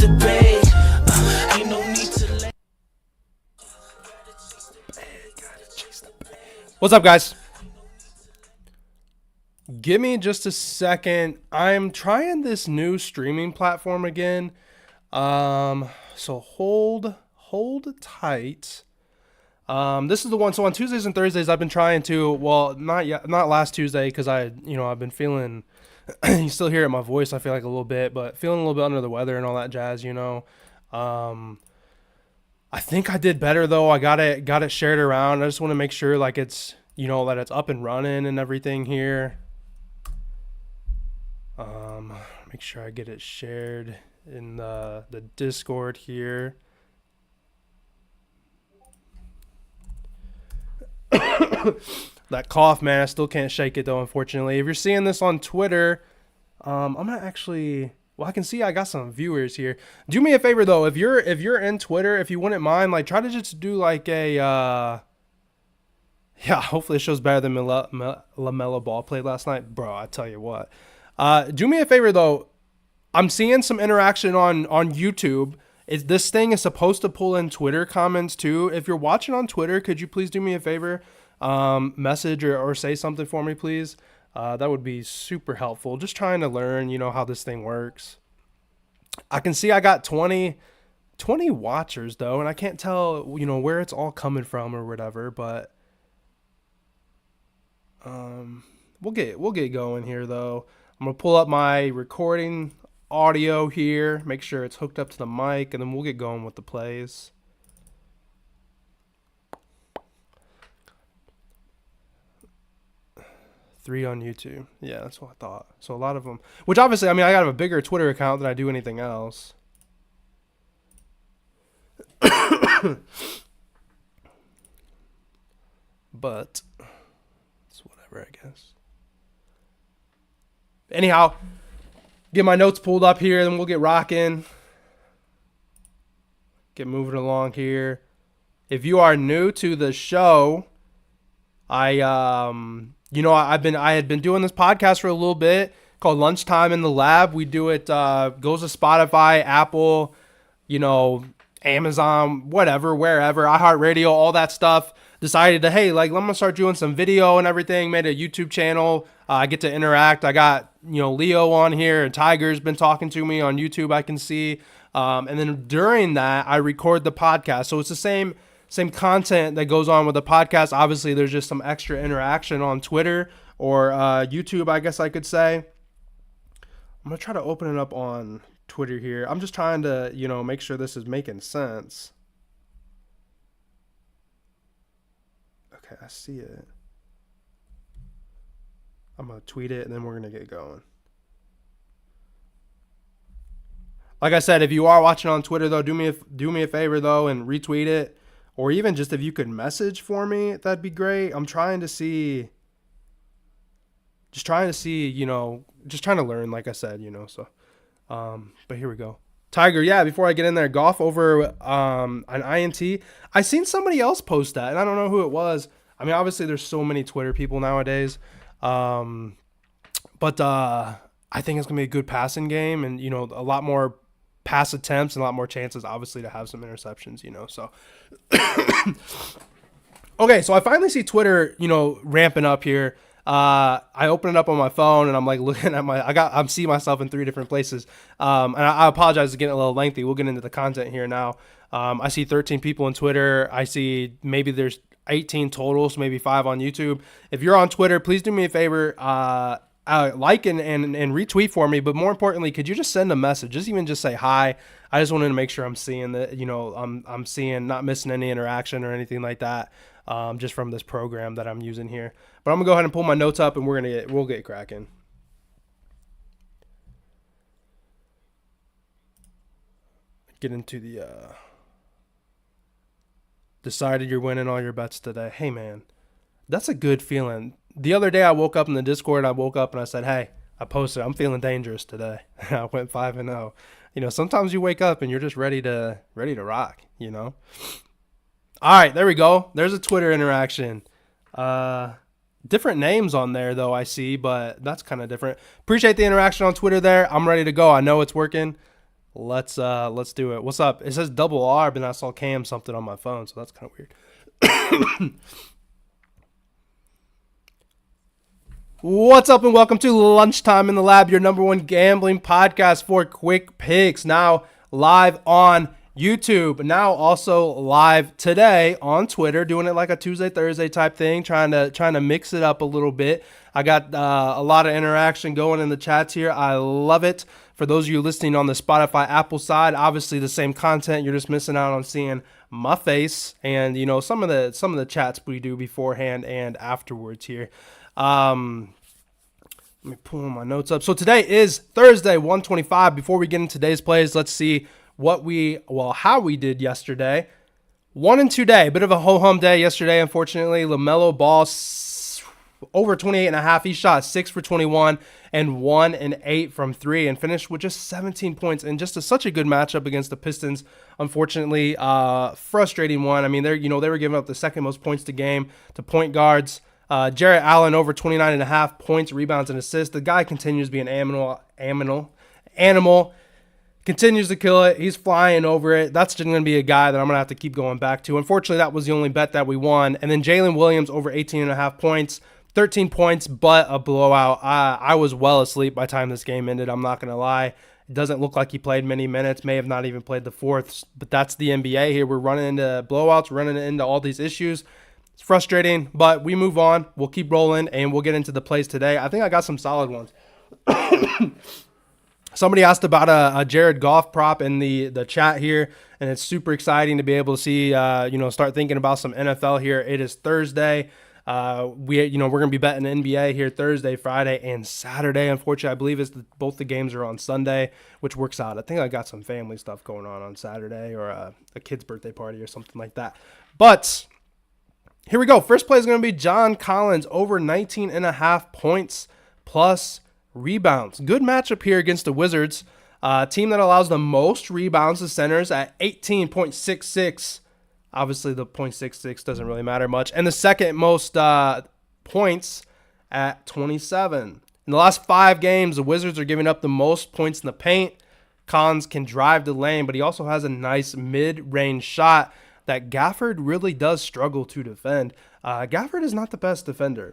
the bag. Ain't no need to let. What's up, guys? Give me just a second. I'm trying this new streaming platform again. So hold tight. This is the one. So on Tuesdays and Thursdays, I've been trying to. Well, not last Tuesday because I've been feeling. You still hear it in my voice. I feel like a little bit, but feeling a little bit under the weather and all that jazz. I think I did better though. I got it shared around. I just want to make sure like it's that it's up and running and everything here. Make sure I get it shared in the Discord here. That cough, man, I still can't shake it though, unfortunately. If you're seeing this on Twitter, I'm gonna actually. Well, I can see I got some viewers here. Do me a favor though, if you're in Twitter, if you wouldn't mind, like try to just do like a hopefully it shows better than LaMelo Ball played last night, bro. I tell you what. Do me a favor though. I'm seeing some interaction on YouTube. This thing is supposed to pull in Twitter comments too. If you're watching on Twitter, could you please do me a favor? Message or say something for me, please. That would be super helpful. Just trying to learn, how this thing works. I can see I got 20 watchers though, and I can't tell, where it's all coming from or whatever, but we'll get going here though. I'm going to pull up my recording audio here, make sure it's hooked up to the mic, and then we'll get going with the plays. Three on YouTube. Yeah, that's what I thought. So a lot of them, which obviously, I got a bigger Twitter account than I do anything else. But it's whatever, I guess. Anyhow, get my notes pulled up here, then we'll get rocking. Get moving along here. If you are new to the show, I had been doing this podcast for a little bit called Lunchtime in the Lab. We do it, goes to Spotify, Apple, Amazon, whatever, wherever, iHeartRadio, all that stuff. Decided to, hey, like, I'm going to start doing some video and everything. Made a YouTube channel. I get to interact. I got, Leo on here, and Tiger's been talking to me on YouTube, I can see. And then during that, I record the podcast. So it's the same content that goes on with the podcast. Obviously, there's just some extra interaction on Twitter or YouTube, I guess I could say. I'm going to try to open it up on Twitter here. I'm just trying to, make sure this is making sense. Okay, I see it. I'm going to tweet it, and then we're going to get going. Like I said, if you are watching on Twitter, though, do me a favor, though, and retweet it. Or even just if you could message for me, that'd be great. I'm trying to see, just trying to learn, like I said, so. But here we go. Tiger, yeah, before I get in there, golf over an INT. I seen somebody else post that, and I don't know who it was. Obviously there's so many Twitter people nowadays. But I think it's going to be a good passing game and, a lot more pass attempts and a lot more chances, obviously, to have some interceptions, so. Okay, so I finally see Twitter, ramping up here. I open it up on my phone and I'm like looking at I'm seeing myself in 3 different places. And I apologize to getting a little lengthy. We'll get into the content here now. I see 13 people on Twitter. I see maybe there's 18 total, so maybe 5 on YouTube. If you're on Twitter, please do me a favor. Like and retweet for me, but more importantly, could you just send a message? Just say hi. I just wanted to make sure I'm seeing that, I'm seeing, not missing any interaction or anything like that, just from this program that I'm using here. But I'm gonna go ahead and pull my notes up, and we'll get cracking. Get into the decided you're winning all your bets today. Hey man, that's a good feeling. The other day I woke up in the Discord, and I said, hey, I posted, I'm feeling dangerous today. I went 5-0. Sometimes you wake up and you're just ready to rock, All right, there we go. There's a Twitter interaction. Different names on there, though, I see, but that's kind of different. Appreciate the interaction on Twitter there. I'm ready to go. I know it's working. Let's do it. What's up? It says double R, but I saw Cam something on my phone, so that's kind of weird. What's up and welcome to Lunchtime in the Lab, your number one gambling podcast for quick picks. Now live on YouTube, now also live today on Twitter, doing it like a Tuesday, Thursday type thing, trying to mix it up a little bit. I got a lot of interaction going in the chats here. I love it. For those of you listening on the Spotify Apple side, obviously the same content. You're just missing out on seeing my face and some of the chats we do beforehand and afterwards here. Let me pull my notes up. So today is Thursday, 125. Before we get into today's plays, let's see how we did yesterday. 1 and 2 day, bit of a ho-hum day yesterday, unfortunately. LaMelo Ball over 28.5. He shot 6 for 21 and 1 and 8 from 3 and finished with just 17 points and just such a good matchup against the Pistons. Unfortunately, frustrating one. I mean, they were giving up the second most points to game to point guards. Jarrett Allen over 29.5 points, rebounds, and assists. The guy continues to be an animal. Continues to kill it. He's flying over it. That's just going to be a guy that I'm going to have to keep going back to. Unfortunately, that was the only bet that we won. And then Jalen Williams over 18.5 points, 13 points, but a blowout. I was well asleep by the time this game ended. I'm not going to lie. It doesn't look like he played many minutes, may have not even played the fourth. But that's the NBA here. We're running into blowouts, running into all these issues. It's frustrating, but we move on. We'll keep rolling, and we'll get into the plays today. I think I got some solid ones. Somebody asked about a Jared Goff prop in the chat here, and it's super exciting to be able to see, start thinking about some NFL here. It is Thursday. We're going to be betting NBA here Thursday, Friday, and Saturday. Unfortunately, I believe both the games are on Sunday, which works out. I think I got some family stuff going on Saturday or a kid's birthday party or something like that. But here we go. First play is going to be John Collins over 19.5 points plus rebounds. Good matchup here against the Wizards, team that allows the most rebounds to centers at 18.66. Obviously, the 0.66 doesn't really matter much. And the second most points at 27. In the last 5 games, the Wizards are giving up the most points in the paint. Collins can drive the lane, but he also has a nice mid-range shot that Gafford really does struggle to defend. Gafford is not the best defender.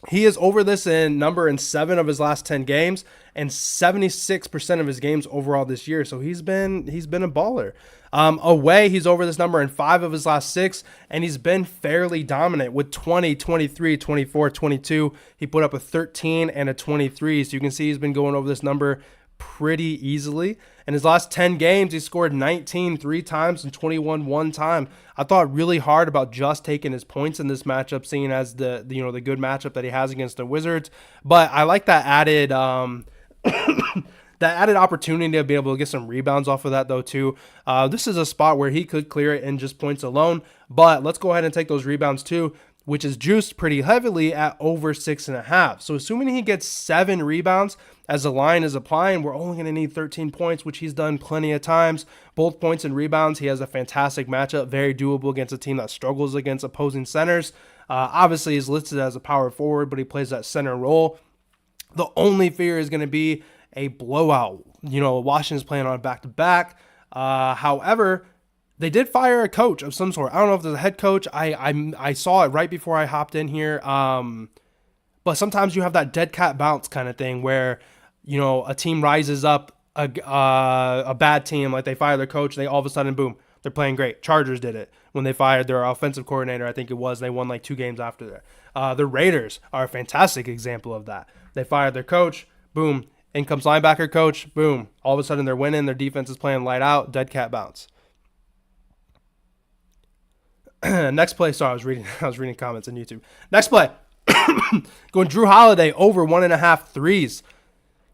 He is over this number in 7 of his last 10 games and 76% of his games overall this year. So he's been a baller. Away, he's over this number in 5 of his last 6, and he's been fairly dominant with 20, 23, 24, 22. He put up a 13 and a 23. So you can see he's been going over this number pretty easily. In his last 10 games, he scored 19 3 times and 21 one time. I thought really hard about just taking his points in this matchup, seeing as the good matchup that he has against the Wizards. But I like that added opportunity to be able to get some rebounds off of that, though, too. This is a spot where he could clear it in just points alone. But let's go ahead and take those rebounds, too, which is juiced pretty heavily at over 6.5. So assuming he gets 7 rebounds as the line is applying, we're only going to need 13 points, which he's done plenty of times. Both points and rebounds. He has a fantastic matchup, very doable against a team that struggles against opposing centers. Obviously, he's listed as a power forward, but he plays that center role. The only fear is going to be a blowout. Washington's playing on a back-to-back. However, they did fire a coach of some sort. I don't know if there's a head coach. I saw it right before I hopped in here. But sometimes you have that dead cat bounce kind of thing where, a team rises up a bad team, like they fire their coach, they all of a sudden, boom, they're playing great. Chargers did it when they fired their offensive coordinator, I think it was. They won like 2 games after that. The Raiders are a fantastic example of that. They fired their coach, boom, in comes linebacker coach, boom, all of a sudden they're winning, their defense is playing light out, dead cat bounce. Next play, sorry, I was reading comments on YouTube. Next play, going Drew Holiday over 1.5 threes.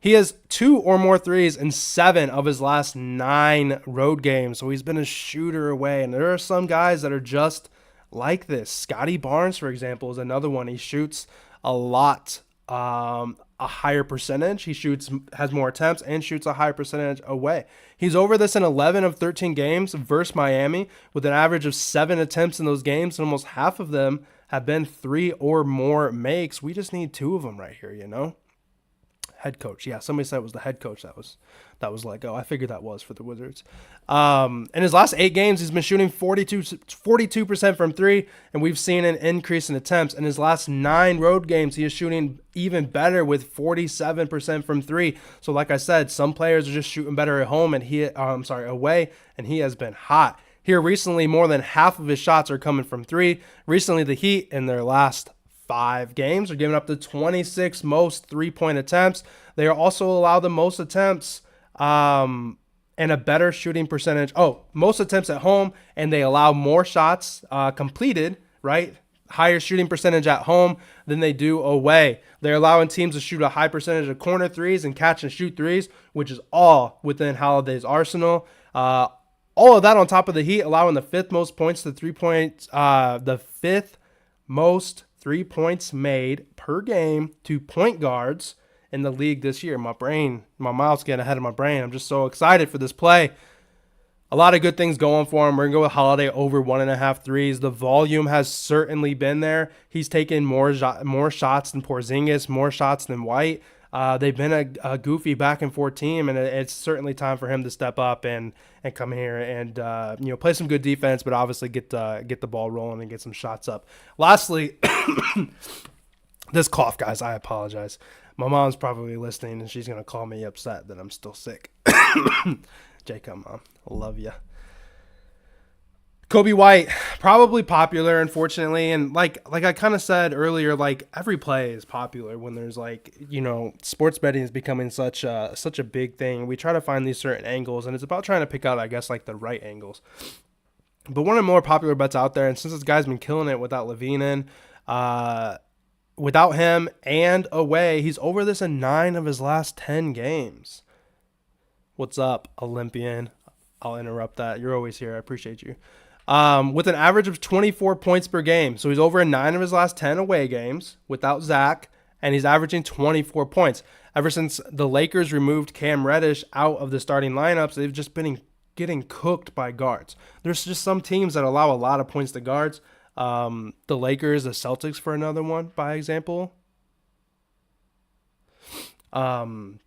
He has 2 or more threes in 7 of his last 9 road games. So he's been a shooter away. And there are some guys that are just like this. Scotty Barnes, for example, is another one. He shoots a lot, a higher percentage. He has more attempts and shoots a higher percentage away. He's over this in 11 of 13 games versus Miami with an average of 7 attempts in those games. And almost half of them have been 3 or more makes. We just need 2 of them right here, head coach. Yeah, somebody said it was the head coach that was let go. I figured that was for the Wizards. In his last 8 games, he's been shooting 42% from 3, and we've seen an increase in attempts. In his last 9 road games, he is shooting even better with 47% from 3. So like I said, some players are just shooting better at home and away, and he has been hot. Here recently, more than half of his shots are coming from 3. Recently, the Heat in their last 5 games are giving up the 26 most 3-point attempts. They are also allowed the most attempts and a better shooting percentage. Most attempts at home, and they allow more shots completed, right? Higher shooting percentage at home than they do away. They're allowing teams to shoot a high percentage of corner threes and catch and shoot threes, which is all within Holiday's arsenal. All of that on top of the Heat allowing the 5th most points to 3 points, the 5th most 3 points made per game to point guards in the league this year. My mouth's getting ahead of my brain. I'm just so excited for this play. A lot of good things going for him. We're going to go with Holiday over 1.5 threes. The volume has certainly been there. He's taken more shots than Porzingis, more shots than White. They've been a goofy back and forth team, and it's certainly time for him to step up and come here and play some good defense, but obviously get the ball rolling and get some shots up. Lastly, this cough, guys, I apologize. My mom's probably listening, and she's gonna call me upset that I'm still sick. Jacob, Mom, I love you. Kobe White, probably popular, unfortunately, and like I kind of said earlier, like every play is popular when there's sports betting is becoming such a big thing. We try to find these certain angles, and it's about trying to pick out, I guess, like the right angles. But one of the more popular bets out there, and since this guy's been killing it without Levine in, without him and away, he's over this in 9 of his last 10 games. What's up, Olympian? I'll interrupt that. You're always here. I appreciate you. With an average of 24 points per game. So he's over in 9 of his last 10 away games without Zach, and he's averaging 24 points. Ever since the Lakers removed Cam Reddish out of the starting lineups, they've just been getting cooked by guards. There's just some teams that allow a lot of points to guards. The Lakers, the Celtics for another one, by example. And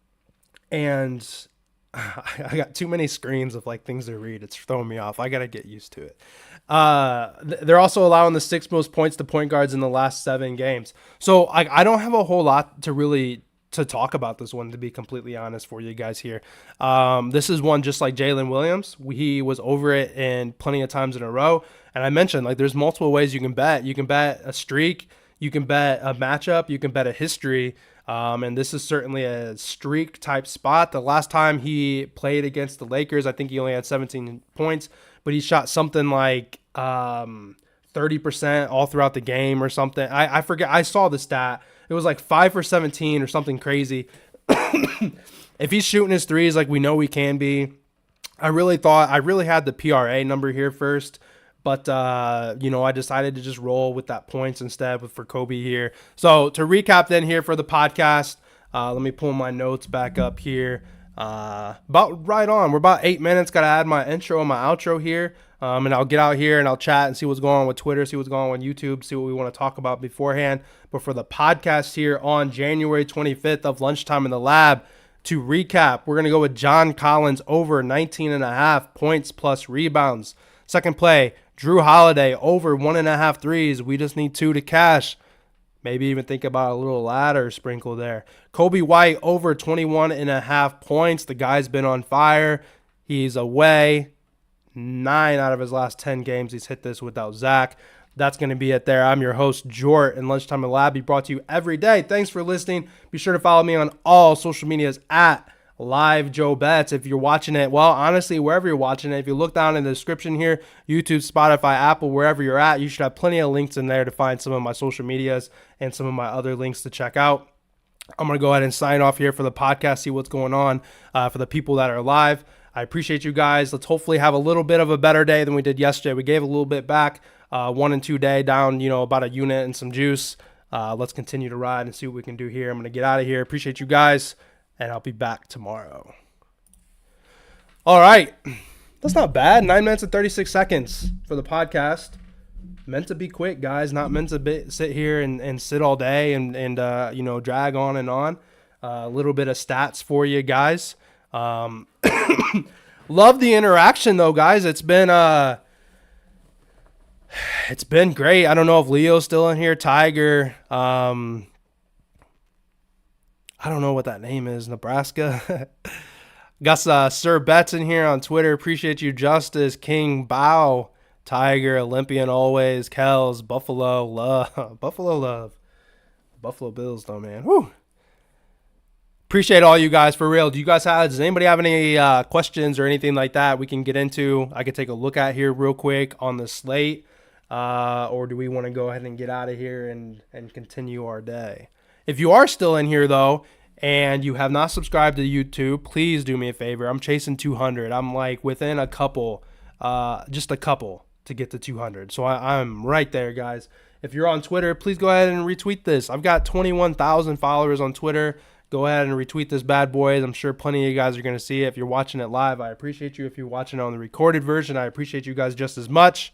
I got too many screens of like things to read. It's throwing me off. I got to get used to it. They're also allowing the 6th most points to point guards in the last 7 games. So I don't have a whole lot to talk about this one, to be completely honest for you guys here. This is one just like Jalen Williams. He was over it in plenty of times in a row. And I mentioned, like, there's multiple ways you can bet. You can bet a streak. You can bet a matchup. You can bet a history. And this is certainly a streak type spot. The last time he played against the Lakers, I think he only had 17 points, but he shot something like 30% all throughout the game or something. I forget. I saw the stat. It was like 5 for 17 or something crazy. If he's shooting his threes like we know he can be, I really had the PRA number here first. But, I decided to just roll with that points instead for Kobe here. So to recap then here for the podcast, let me pull my notes back up here. About right on. We're about 8 minutes. Got to add my intro and my outro here. And I'll get out here and I'll chat and see what's going on with Twitter, see what's going on with YouTube, see what we want to talk about beforehand. But for the podcast here on January 25th of Lunchtime in the Lab, to recap, we're going to go with John Collins over 19.5 points plus rebounds. Second play, Drew Holiday over 1.5 threes. We just need 2 to cash. Maybe even think about a little ladder sprinkle there. Kobe White over 21.5 points. The guy's been on fire. He's away. 9 out of his last 10 games, he's hit this without Zach. That's going to be it there. I'm your host, Jort, and Lunchtime in the Lab be brought to you every day. Thanks for listening. Be sure to follow me on all social medias at Live Joe Betts. If you're watching it, well, honestly, wherever you're watching it, if you look down in the description here, YouTube, Spotify, Apple, wherever you're at, you should have plenty of links in there to find some of my social medias and some of my other links to check out. I'm going to go ahead and sign off here for the podcast, see what's going on for the people that are live. I appreciate you guys. Let's hopefully have a little bit of a better day than we did yesterday. We gave a little bit back, 1 and 2 day down, about a unit and some juice. Let's continue to ride and see what we can do here. I'm going to get out of here. Appreciate you guys. And I'll be back tomorrow. All right. That's not bad. 9 minutes and 36 seconds for the podcast. Meant to be quick, guys. Not meant to sit here and sit all day and drag on and on. A little bit of stats for you guys. Love the interaction though, guys. It's been great. I don't know if Leo's still in here. Tiger. I don't know what that name is. Nebraska. Got Sir Betts in here on Twitter. Appreciate you, Justice, King, Bow, Tiger, Olympian always, Kells, Buffalo love, Buffalo love, Buffalo Bills though, man. Woo. Appreciate all you guys for real. Does anybody have any questions or anything like that we can get into? I could take a look at here real quick on the slate, or do we want to go ahead and get out of here and continue our day? If you are still in here though, and you have not subscribed to YouTube, please do me a favor. I'm chasing 200. I'm like within a couple, just a couple to get to 200. So I'm right there, guys. If you're on Twitter, please go ahead and retweet this. I've got 21,000 followers on Twitter. Go ahead and retweet this bad boy. I'm sure plenty of you guys are going to see it. If you're watching it live, I appreciate you. If you're watching it on the recorded version, I appreciate you guys just as much.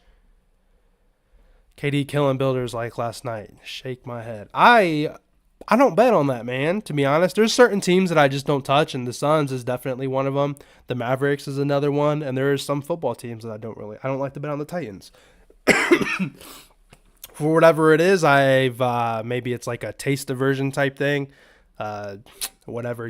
KD killing builders like last night. Shake my head. I don't bet on that, man, to be honest. There's certain teams that I just don't touch, and the Suns is definitely one of them. The Mavericks is another one, and there's some football teams that I don't like to bet on the Titans. For whatever it is, maybe it's like a taste aversion type thing. Whatever,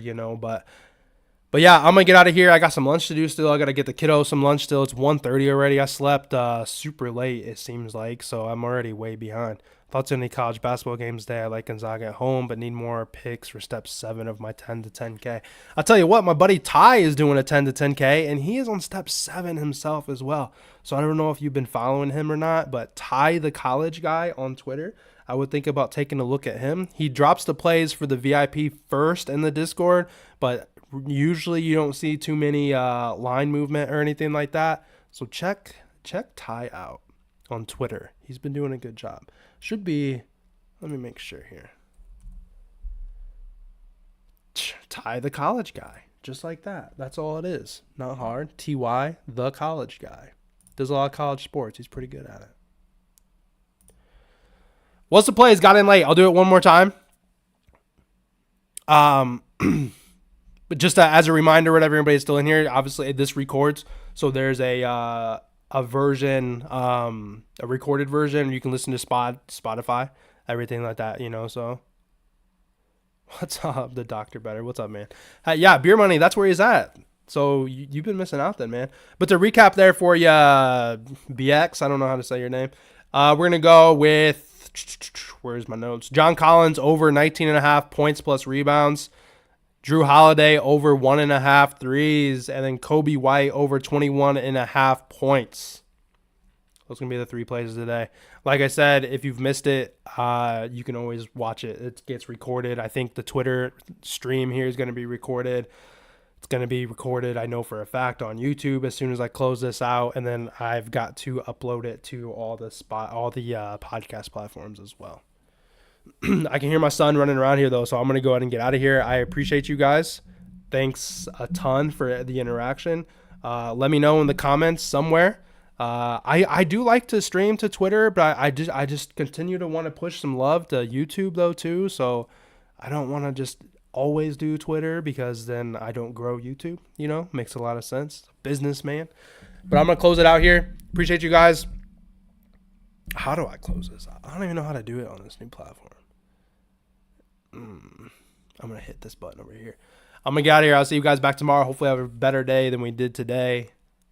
but yeah, I'm gonna get out of here. I got some lunch to do still. I gotta get the kiddo some lunch still. It's 1:30 already. I slept super late, it seems like, so I'm already way behind. Thoughts on any college basketball games today? I like Gonzaga at home, but need more picks for step 7 of my 10 to 10K. I'll tell you what, my buddy Ty is doing a 10 to 10K, and he is on step 7 himself as well. So I don't know if you've been following him or not, but Ty the college guy on Twitter, I would think about taking a look at him. He drops the plays for the VIP first in the Discord, but usually you don't see too many line movement or anything like that. So check Ty out on Twitter. He's been doing a good job. Should be, let me make sure here. Ty the college guy, just like that. That's all it is. Not hard. TY the college guy. Does a lot of college sports. He's pretty good at it. What's the plays? Got in late. I'll do it one more time. But just as a reminder, whatever, everybody's still in here. Obviously, this records, so there's a version, a recorded version. You can listen to Spotify, everything like that. So what's up, the doctor? Better. What's up, man? Yeah, Beer Money. That's where he's at. So you've been missing out then, man. But to recap there for you, BX. I don't know how to say your name. We're gonna go with. Where's my notes? John Collins over 19.5 points plus rebounds. Drew Holiday over 1.5 threes. And then Kobe White over 21.5 points. Those are going to be the 3 plays today. Like I said, if you've missed it, you can always watch it. It gets recorded. I think the Twitter stream here is going to be recorded. It's going to be recorded, I know for a fact, on YouTube as soon as I close this out. And then I've got to upload it to all the podcast platforms as well. I can hear my son running around here, though, so I'm going to go ahead and get out of here. I appreciate you guys. Thanks a ton for the interaction. Let me know in the comments somewhere. I do like to stream to Twitter, but I just continue to want to push some love to YouTube, though, too. So I don't want to just always do Twitter because then I don't grow YouTube, makes a lot of sense. Businessman. But I'm going to close it out here. Appreciate you guys. How do I close this? I don't even know how to do it on this new platform. I'm going to hit this button over here. I'm going to get out of here. I'll see you guys back tomorrow. Hopefully I have a better day than we did today.